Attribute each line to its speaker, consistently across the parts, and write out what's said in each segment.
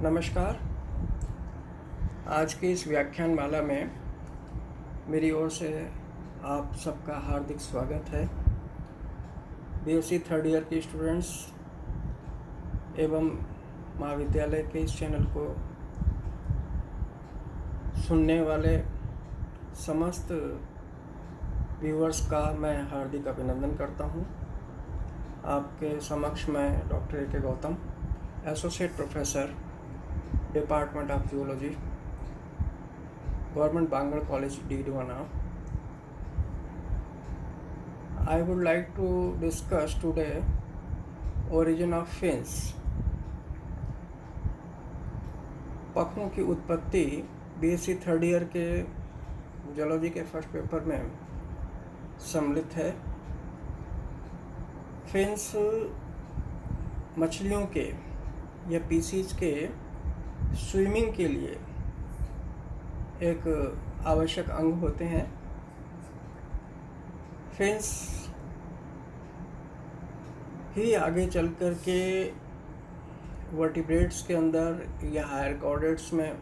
Speaker 1: नमस्कार। आज की इस व्याख्यान माला में मेरी ओर से आप सबका हार्दिक स्वागत है। बीएससी थर्ड ईयर के स्टूडेंट्स एवं महाविद्यालय के इस चैनल को सुनने वाले समस्त व्यूअर्स का मैं हार्दिक अभिनंदन करता हूं। आपके समक्ष मैं doctor A K Gautam, associate professor, department of zoology, government Bangur college Didwana. I would like to discuss today origin of fins. पखों की उत्पत्ति बीएससी थर्ड ईयर के जूलॉजी के फर्स्ट पेपर में सम्मिलित है। फिन्स मछलियों के या पीसीज के स्विमिंग के लिए एक आवश्यक अंग होते हैं। फिन्स ही आगे चल कर के वर्टिब्रेट्स के अंदर या हायर कॉर्डेट्स में,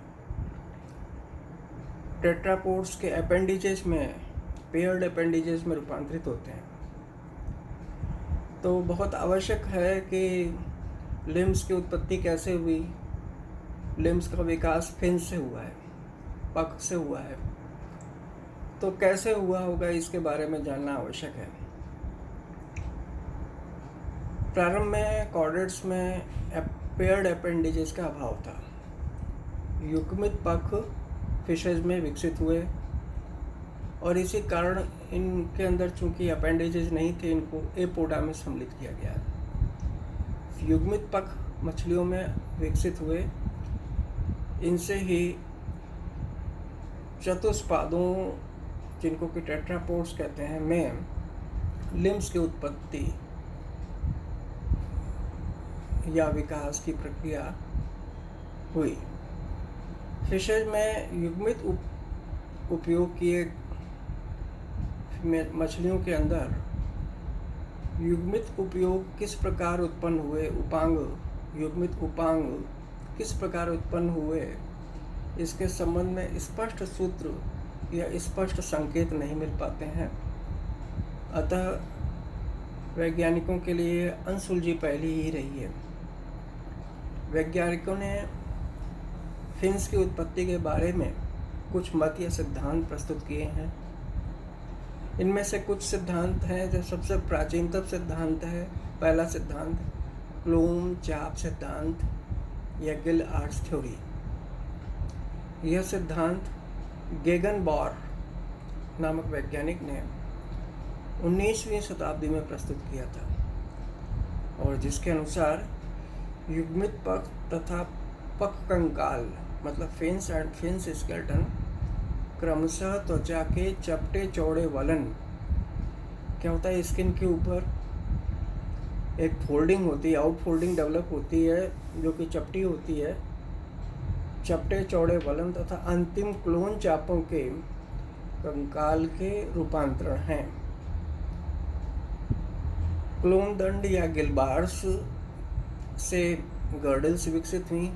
Speaker 1: टेट्रापोड्स के अपेंडिजेस में, पेयर्ड अपेंडिजेस में रूपांतरित होते हैं। तो बहुत आवश्यक है कि लिम्स की उत्पत्ति कैसे हुई। लिम्स का विकास फिन्स से हुआ है, पख से हुआ है। तो कैसे हुआ होगा इसके बारे में जानना आवश्यक है। प्रारंभ में कॉर्डेट्स में पेयर्ड अपेंडिजेस का अभाव था। युग्मित पख फिशेज में विकसित हुए और इसी कारण इनके अंदर चूंकि अपेंडिजेस नहीं थे, इनको एपोडा में सम्मिलित किया गया। युग्मित पख मछलियों में विकसित हुए। इनसे ही चतुष्पादों, जिनको कि टेट्रापोड्स कहते हैं, में लिम्स की उत्पत्ति या विकास की प्रक्रिया हुई। फिशेज में युग्मित उपयोग किए मछलियों के अंदर युग्मित उपयोग किस प्रकार उत्पन्न हुए, युग्मित उपांग किस प्रकार उत्पन्न हुए, इसके संबंध में स्पष्ट सूत्र या स्पष्ट संकेत नहीं मिल पाते हैं। अतः वैज्ञानिकों के लिए अनसुलझी पहेली ही रही है। वैज्ञानिकों ने फिन्स की उत्पत्ति के बारे में कुछ मत या सिद्धांत प्रस्तुत किए हैं। इनमें से कुछ सिद्धांत हैं जो सबसे प्राचीनतम सिद्धांत है। पहला सिद्धांत क्लोम चाप सिद्धांत या गिल आर्च थ्योरी। यह सिद्धांत गेगनबॉर नामक वैज्ञानिक ने 19वीं शताब्दी में प्रस्तुत किया था, और जिसके अनुसार युग्मित पख तथा पख कंकाल मतलब फिन्स एंड फिन्स स्केलेटन क्रमशः त्वचा के चपटे चौड़े वलन, क्या होता है, स्किन के ऊपर एक फोल्डिंग होती है, आउट फोल्डिंग डेवलप होती है जो कि चपटी होती है, चपटे चौड़े वलन तथा अंतिम क्लोन चापों के कंकाल के रूपांतरण हैं। क्लोन दंड या गिलबार्स से गर्डल्स विकसित हुई,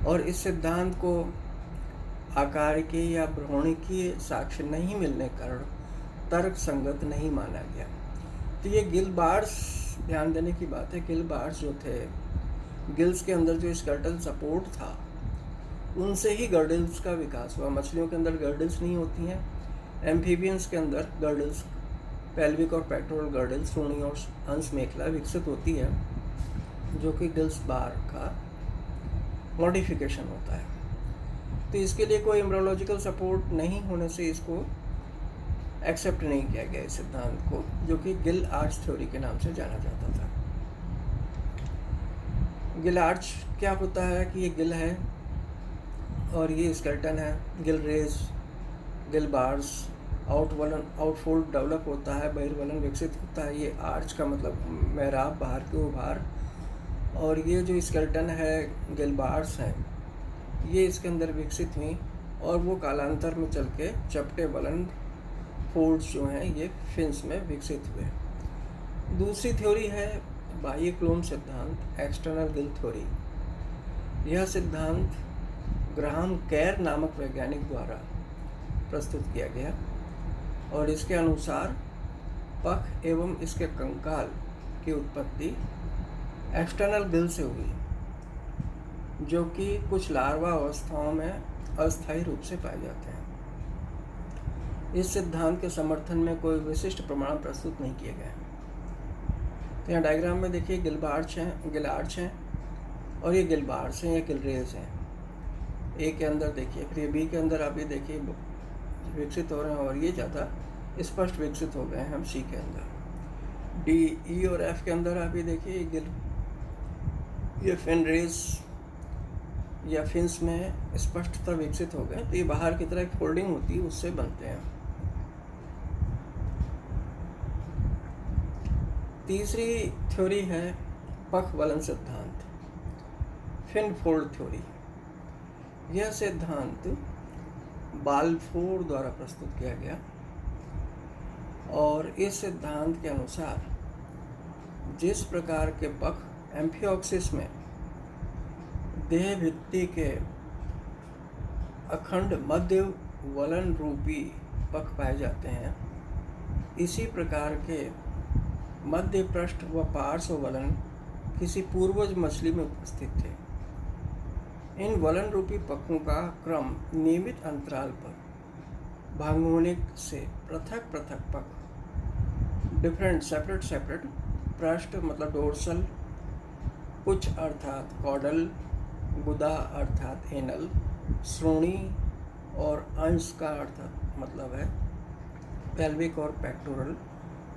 Speaker 1: और इस सिद्धांत को आकारिकी या भ्रूणिकीय साक्ष्य नहीं मिलने के कारण तर्क संगत नहीं माना गया। तो ये गिलबार्स, ध्यान देने की बात है, गिलबार्स जो थे, गिल्स के अंदर जो स्केलेटल सपोर्ट था, उनसे ही गर्डल्स का विकास हुआ। मछलियों के अंदर गर्डल्स नहीं होती हैं। एम्फीबियंस के अंदर गर्डल्स, पेल्विक और पेक्टोरल गर्डल्स, सूंडी और हंस मेखला विकसित होती है, जो कि गिल्स बार का मॉडिफिकेशन होता है। तो इसके लिए कोई एम्ब्रियोलॉजिकल सपोर्ट नहीं होने से इसको एक्सेप्ट नहीं किया गया, इस सिद्धांत को, जो कि गिल आर्च थ्योरी के नाम से जाना जाता था। गिल आर्च क्या होता है कि ये गिल है और ये स्केलेटन है। Gill rays, gill bars, outfold develop होता है, बहिर्वलन विकसित होता है। ये आर्च का मतलब मेहराब, बाहर की उभार, और ये जो स्केलेटन है, गिल बार्स हैं, ये इसके अंदर विकसित हुई और वो कालांतर में चल के चपटे वलन फोल्ड्स जो हैं ये फिन्स में विकसित हुए। दूसरी थ्योरी है बाह्य क्लोन सिद्धांत, एक्सटर्नल गिल थ्योरी। यह सिद्धांत ग्राहम केर नामक वैज्ञानिक द्वारा प्रस्तुत किया गया और इसके अनुसार पख एवं इसके कंकाल की उत्पत्ति एक्सटर्नल गिल से हुई, जो कि कुछ लार्वा अवस्थाओं में अस्थायी रूप से पाए जाते हैं। इस सिद्धांत के समर्थन में कोई विशिष्ट प्रमाण प्रस्तुत नहीं किए गए। तो यहाँ डायग्राम में देखिए गिलबार्च हैं और ये गिलबार्च हैं या गिलरेज हैं। ए के अंदर देखिए, फिर बी के अंदर आप ये देखिए विकसित हो रहे हैं और ये ज़्यादा स्पष्ट विकसित हो गए हैं हम सी के अंदर। डी, ई और एफ के अंदर आप ये देखिए ये फिन रेज या फिन्स में स्पष्टता विकसित हो गए। तो ये बाहर की तरह एक फोल्डिंग होती है, उससे बनते हैं। तीसरी थ्योरी है पख वलन सिद्धांत, फिन फोल्ड थ्योरी। यह सिद्धांत बाल्फोर द्वारा प्रस्तुत किया गया और इस सिद्धांत के अनुसार जिस प्रकार के पख एम्फिओक्सिस में देह भित्ति के अखंड मध्य वलन रूपी पख पाए जाते हैं, इसी प्रकार के मध्य पृष्ठ व पार्श्व वलन किसी पूर्वज मछली में उपस्थित थे। इन वलन रूपी पखों का क्रम नियमित अंतराल पर भांगोनिक से पृथक पृथक पख डिफरेंट सेपरेट पृष्ठ मतलब डोर्सल, पुच्छ अर्थात कॉडल, गुदा अर्थात एनल, श्रोणी और अंश का अर्थात मतलब है पेल्विक और पेक्टोरल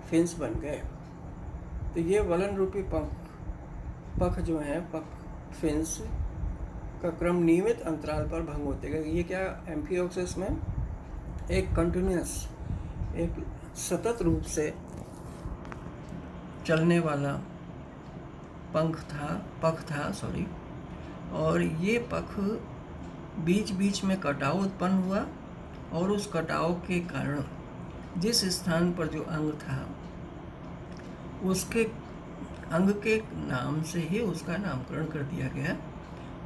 Speaker 1: फिन्स बन गए। तो ये वलन रूपी पख जो हैं पख फिन्स का क्रम नियमित अंतराल पर भंग होते गए। ये क्या एम्फिओक्सिस में एक कंटिन्यूस एक सतत रूप से चलने वाला पख था और ये पख बीच बीच में कटाव उत्पन्न हुआ और उस कटाव के कारण जिस स्थान पर जो अंग था उसके अंग के नाम से ही उसका नामकरण कर दिया गया।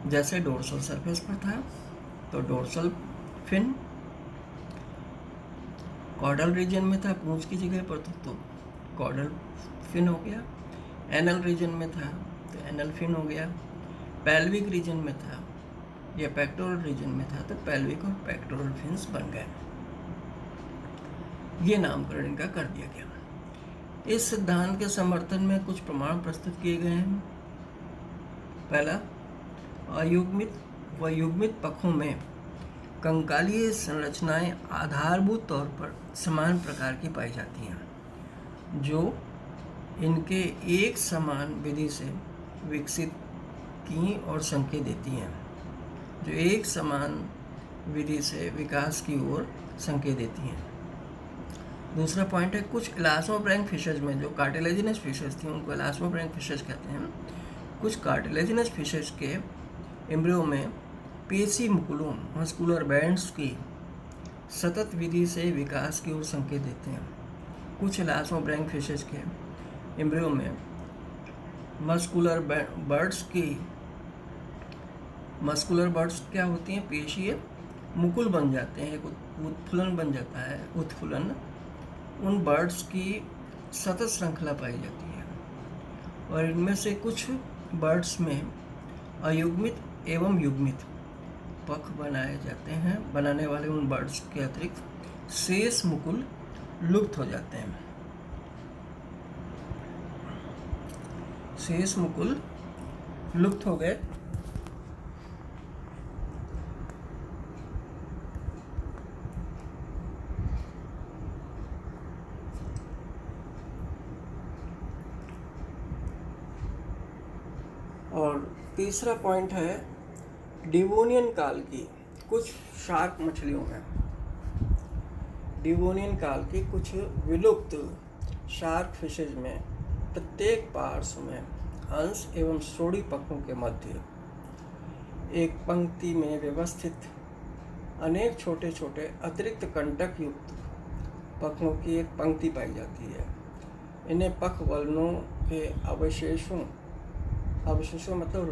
Speaker 1: जैसे डोर्सल सरफेस पर था तो डोर्सल फिन, कॉडल रीजन में था पूंछ की जगह पर तो कॉडल फिन हो गया, एनल रीजन में था तो एनल फिन हो गया, पेल्विक रीजन में था या पेक्टोरल रीजन में था तो पेल्विक और पेक्टोरल फिन्स बन गए। ये नामकरण इनका कर दिया गया। इस सिद्धांत के समर्थन में कुछ प्रमाण प्रस्तुत किए गए हैं। पहला, अयुग्मित व युग्मित पखों में कंकालीय संरचनाएं आधारभूत तौर पर समान प्रकार की पाई जाती हैं, जो इनके एक समान विधि से विकसित की और संकेत देती हैं, जो एक समान विधि से विकास की ओर संकेत देती हैं। दूसरा पॉइंट है, कुछ इलास्मोब्रैंक फिशेज में जो कार्टिलेजिनस फिशेज थी उनको इलास्मोब्रैंक फिशेज कहते हैं। कुछ कार्टिलेजिनस फिशेज के एम्ब्रियो में पेशी मुकुलों मस्कुलर बैंड्स की सतत विधि से विकास की ओर संकेत देते हैं। कुछ इलास्मोब्रैंक फिशेज के एम्ब्रियो में मस्कुलर बर्ड्स क्या होती हैं, पेशीय मुकुल बन जाते हैं, एक उत्फुलन बन जाता है, उत्फुलन उन बर्ड्स की सतत श्रृंखला पाई जाती है और इनमें से कुछ बर्ड्स में अयुग्मित एवं युग्मित पख बनाए जाते हैं। बनाने वाले उन बर्ड्स के अतिरिक्त शेष मुकुल लुप्त हो जाते हैं। शेष मुकुल लुप्त हो गए। और तीसरा पॉइंट है डिवोनियन काल की कुछ शार्क मछलियों में, डिवोनियन काल की कुछ विलुप्त शार्क फिशेज में प्रत्येक पार्श्व में अंश एवं श्रोणी पखों के मध्य एक पंक्ति में व्यवस्थित अनेक छोटे छोटे अतिरिक्त कंटक युक्त पखों की एक पंक्ति पाई जाती है। इन्हें पख वलनों के अवशेषों मतलब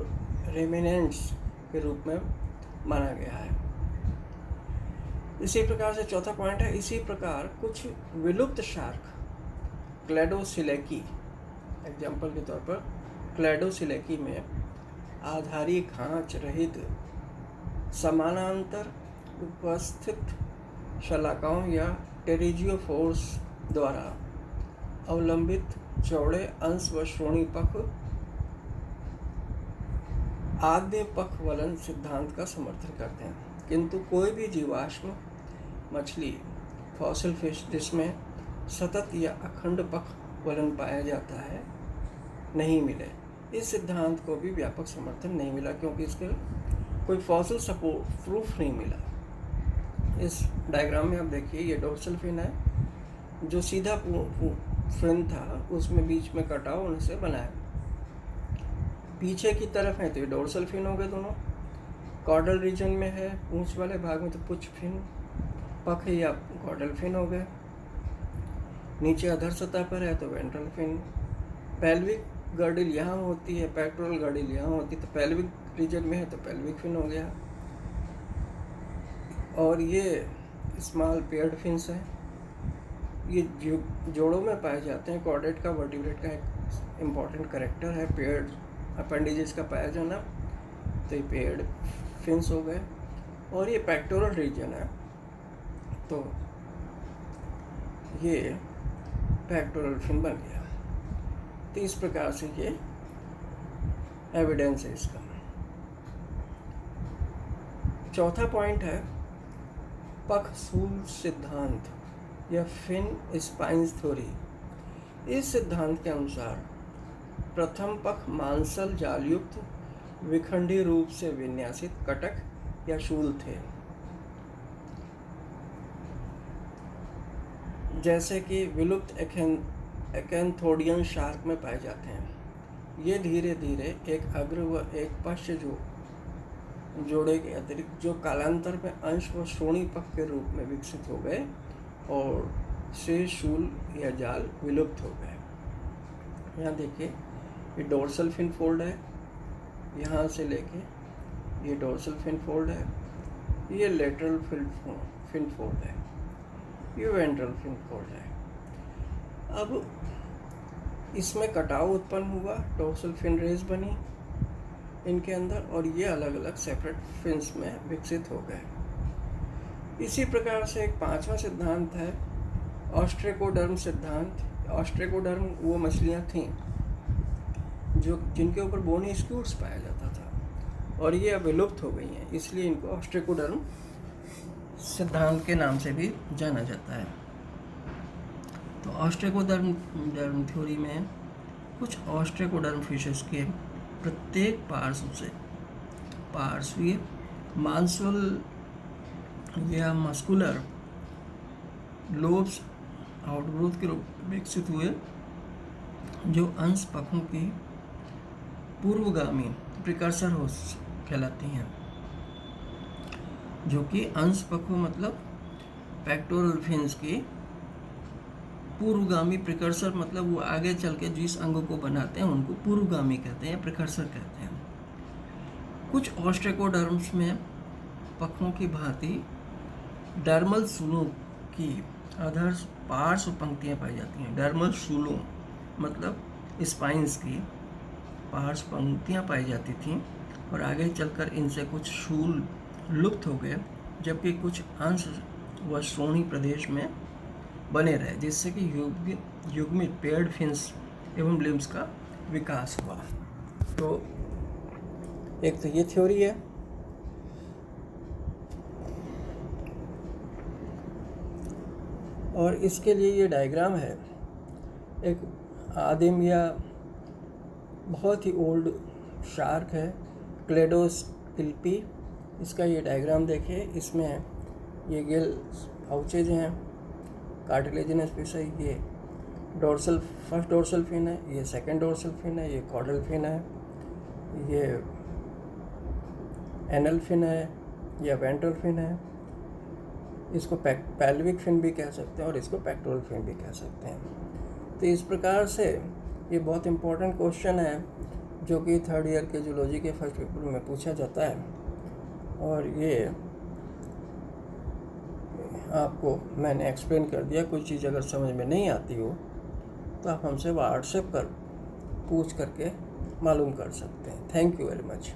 Speaker 1: रेमिनेंट्स के रूप में माना गया है। इसी प्रकार से चौथा पॉइंट है, इसी प्रकार कुछ विलुप्त शार्क क्लैडोसिलेकी, एग्जाम्पल के तौर पर क्लैडोसिलेकी में आधारी खांच रहित समानांतर उपस्थित शलाकाओं या टेरिजियोफोर्स द्वारा अवलंबित चौड़े अंश व श्रोणी पख आद्य पख वलन सिद्धांत का समर्थन करते हैं, किंतु कोई भी जीवाश्म मछली फॉसिल फिश जिसमें सतत या अखंड पख वलन पाया जाता है नहीं मिले। इस सिद्धांत को भी व्यापक समर्थन नहीं मिला क्योंकि इसके कोई फॉसिल सपोर्ट प्रूफ नहीं मिला। इस डायग्राम में आप देखिए, ये डोर्सल फिन है, जो सीधा फिन था उसमें बीच में कटाव होने से बना है। पीछे की तरफ है तो ये डोर्सल फिन हो गए दोनों, कॉर्डल रीजन में है पूंछ वाले भाग में तो पुछ फिन पख या कॉर्डल फिन हो गए, नीचे अधर सतह पर है तो वेंट्रल फिन। पेल्विक गर्डिल यहाँ होती है, पेक्टोरल गर्डिल यहाँ होती है, तो पेल्विक रीजन में है तो पेल्विक फिन हो गया। और ये स्मॉल पेयर्ड फिन्स हैं, ये जोड़ों में पाए जाते हैं। कॉर्डेट का वर्टिब्रेट का एक इम्पॉर्टेंट करेक्टर है पेयर्ड अपेंडेजेस का पाया जाना, तो ये पेयर्ड फिन्स हो गए। और ये पेक्टोरल रीजन है तो ये पेक्टोरल फिन बन गया। तो इस प्रकार से ये एविडेंस है इसका। चौथा पॉइंट है पखसूल सिद्धांत या फिन स्पाइंस थ्योरी। इस सिद्धांत के अनुसार प्रथम पख मांसल जालयुक्त विखंडी रूप से विन्यासित कटक या शूल थे, जैसे कि विलुप्त एकैंथोडियन शार्क में पाए जाते हैं। ये धीरे धीरे एक अग्र व एक पश्च जोड़े के अतिरिक्त जो कालांतर में अंश व श्रोणी पख के रूप में विकसित हो गए और से शूल या जाल विलुप्त हो गए। यहाँ देखिए, ये डोर्सल फिन फोल्ड है, यहाँ से लेके ये डोर्सल फिन फोल्ड है, ये लेटरल फिन फोल्ड है, ये वेंट्रल फिन फोल्ड है। अब इसमें कटाव उत्पन्न हुआ, डोर्सल फिन रेज बनी इनके अंदर और ये अलग अलग सेपरेट फिन्स में विकसित हो गए। इसी प्रकार से एक पांचवा सिद्धांत है ऑस्ट्रेकोडर्म सिद्धांत। ऑस्ट्रेकोडर्म वो मछलियाँ थीं जो जिनके ऊपर बोनी स्क्यूट्स पाया जाता था और ये अब विलुप्त हो गई हैं, इसलिए इनको ऑस्ट्रेकोडर्म सिद्धांत के नाम से भी जाना जाता है। तो ऑस्ट्रेकोडर्म थ्योरी में कुछ ऑस्ट्रेकोडर्म फिशेस के प्रत्येक पार्श्वीय मांसल या मस्कुलर लोब्स आउटग्रोथ के रूप में विकसित हुए, जो अंश पखों की पूर्वगामी प्रिकर्सर हो कहलाती हैं। जो कि अंश पखों मतलब पेक्टोरल फिन्स की पूर्वगामी, प्रिकर्सर मतलब वो आगे चल के जिस अंग को बनाते हैं उनको पूर्वगामी कहते हैं, प्रिकर्सर कहते हैं। कुछ ऑस्ट्रेकोडर्म्स में पखों की भांति डर्मल सूलों की अधर पार्श्व पंक्तियाँ पाई जाती हैं। डर्मल सूलों मतलब स्पाइंस की पार्श्व पंक्तियाँ पाई जाती थीं और आगे चलकर इनसे कुछ शूल लुप्त हो गए, जबकि कुछ अंश व श्रोणी प्रदेश में बने रहे, जिससे कि युग्मित पेयर्ड फिन्स एवं लिम्स का विकास हुआ। तो एक तो ये थ्योरी है। और इसके लिए ये डायग्राम है, एक आदिम या बहुत ही ओल्ड शार्क है क्लेडोस्किल्पी। इसका ये डायग्राम देखिए, इसमें ये गिल पाउचेज हैं, कार्टिलेजिनस फिश है, ये फर्स्ट डोर्सल फिन है, ये सेकंड डोर्सल फिन है, ये कॉर्डल फिन है, ये एनल फिन है या वेंट्रल फिन है। इसको पेल्विक फिन भी कह सकते हैं और इसको पेक्टोरल फिन भी कह सकते हैं। तो इस प्रकार से ये बहुत इम्पोर्टेंट क्वेश्चन है जो कि थर्ड ईयर के जूलॉजी के फर्स्ट पेपर में पूछा जाता है। और ये आपको मैंने एक्सप्लेन कर दिया। कोई चीज़ अगर समझ में नहीं आती हो तो आप हमसे व्हाट्सएप कर पूछ करके मालूम कर सकते हैं। Thank you very much.